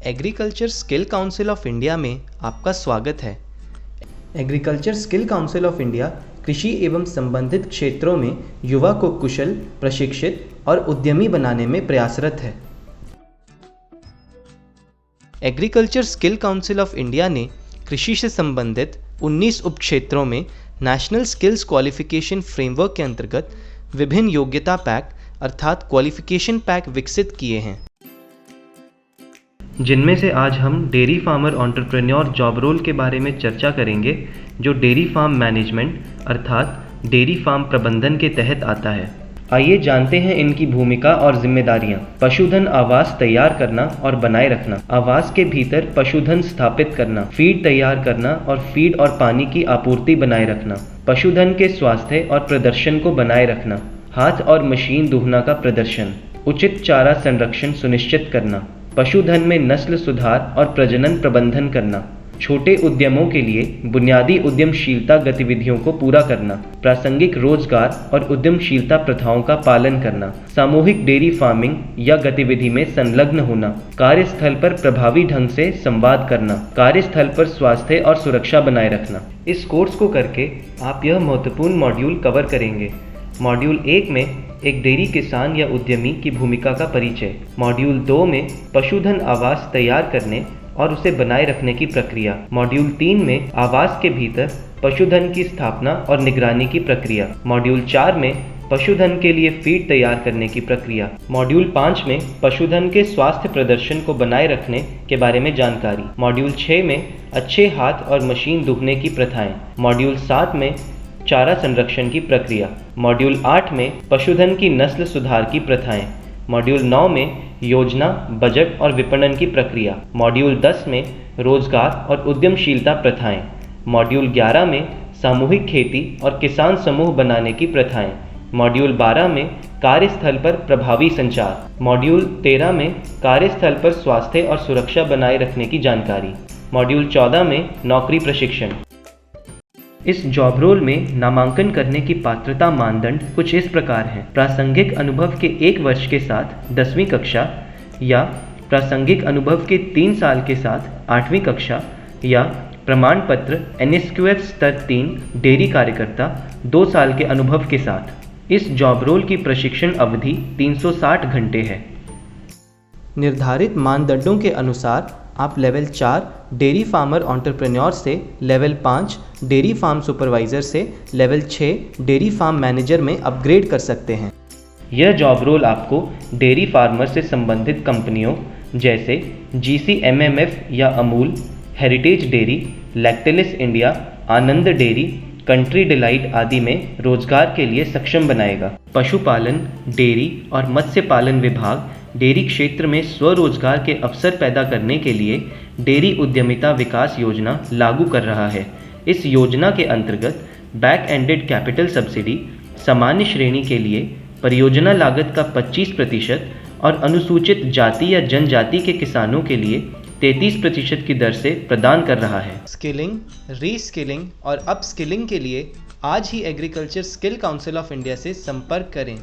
Agriculture skill council of India में आपका स्वागत है। Agriculture skill council of India कृषि एवं संबंधित क्षेत्रों में युवा को कुशल, प्रशिक्षित और उद्यमी बनाने में प्रयासरत है। Agriculture skill council of India ने कृषि से संबंधित 19 उपक्षेत्रों में नेशनल स्किल्स क्वालिफिकेशन फ्रेमवर्क के अंतर्गत विभिन्न योग्यता पैक अर्थात क्वालिफिकेशन पैक विकसित किए हैं, जिनमें से आज हम dairy farmer entrepreneur job role के बारे में चर्चा करेंगे, जो डेयरी फार्म मैनेजमेंट अर्थात डेयरी फार्म प्रबंधन के तहत आता है। आइए जानते हैं इनकी भूमिका और जिम्मेदारियां। पशुधन आवास तैयार करना और बनाए रखना, आवास के भीतर पशुधन स्थापित करना, फीड तैयार करना और फीड और पानी की आपूर्ति बनाए रखना, पशुधन के स्वास्थ्य और प्रदर्शन को बनाए रखना, हाथ और मशीन दुहना का प्रदर्शन, उचित चारा संरक्षण सुनिश्चित करना, पशुधन में नस्ल सुधार और प्रजनन प्रबंधन करना, छोटे उद्यमों के लिए बुनियादी उद्यमशीलता गतिविधियों को पूरा करना, प्रासंगिक रोजगार और उद्यमशीलता प्रथाओं का पालन करना, सामूहिक डेयरी फार्मिंग या गतिविधि में संलग्न होना, कार्यस्थल पर प्रभावी ढंग से संवाद करना, कार्यस्थल पर स्वास्थ्य और सुरक्षा बनाए रखना। इस कोर्स को करके आप यह महत्वपूर्ण मॉड्यूल कवर करेंगे। मॉड्यूल 1 में एक डेयरी किसान या उद्यमी की भूमिका का परिचय, मॉड्यूल 2 में पशुधन आवास तैयार करने और उसे बनाए रखने की प्रक्रिया, मॉड्यूल 3 में आवास के भीतर पशुधन की स्थापना और निगरानी की प्रक्रिया, मॉड्यूल 4 में पशुधन के लिए फीड तैयार करने की प्रक्रिया, मॉड्यूल 5 में पशुधन के स्वास्थ्य प्रदर्शन को बनाए रखने के बारे में जानकारी, मॉड्यूल 6 में अच्छे हाथ और मशीन दुहने की प्रथाएं, मॉड्यूल 7 में चारा संरक्षण की प्रक्रिया, मॉड्यूल 8 में पशुधन की नस्ल सुधार की प्रथाएं, मॉड्यूल 9 में योजना, बजट और विपणन की प्रक्रिया, मॉड्यूल 10 में रोजगार और उद्यमशीलता प्रथाएं, मॉड्यूल 11 में सामूहिक खेती और किसान समूह बनाने की प्रथाएं, मॉड्यूल 12 में कार्यस्थल पर प्रभावी संचार, मॉड्यूल 13 में कार्यस्थल पर स्वास्थ्य और सुरक्षा बनाए रखने की जानकारी, मॉड्यूल 14 में नौकरी प्रशिक्षण। इस जॉब रोल में नामांकन करने की पात्रता मानदंड कुछ इस प्रकार हैं। प्रासंगिक अनुभव के 1 वर्ष के साथ 10वीं कक्षा या प्रासंगिक अनुभव के 3 साल के साथ 8वीं कक्षा या प्रमाण पत्र NSQF स्तर 3 डेयरी कार्यकर्ता 2 साल के अनुभव के साथ। इस जॉब रोल की प्रशिक्षण अवधि 360 घंटे है। निर्धारित मानदंडों के अनुसार आप लेवल 4 डेयरी फार्मर एंटरप्रेन्योर से लेवल 5 डेयरी फार्म सुपरवाइज़र से लेवल 6 डेयरी फार्म मैनेजर में अपग्रेड कर सकते हैं। यह जॉब रोल आपको डेयरी फार्मर से संबंधित कंपनियों जैसे GCMMF या अमूल, हेरिटेज डेयरी, लैक्टेलिस इंडिया, आनंद डेयरी, कंट्री डिलाइट आदि में रोजगार के लिए सक्षम बनाएगा। पशुपालन, डेयरी और मत्स्य पालन विभाग डेयरी क्षेत्र में स्वरोजगार के अवसर पैदा करने के लिए डेयरी उद्यमिता विकास योजना लागू कर रहा है। इस योजना के अंतर्गत बैक एंडेड कैपिटल सब्सिडी सामान्य श्रेणी के लिए परियोजना लागत का 25% और अनुसूचित जाति या जनजाति के किसानों के लिए 33% की दर से प्रदान कर रहा है। स्किलिंग, रीस्किलिंग और अपस्किलिंग के लिए आज ही agriculture skill council of India से संपर्क करें।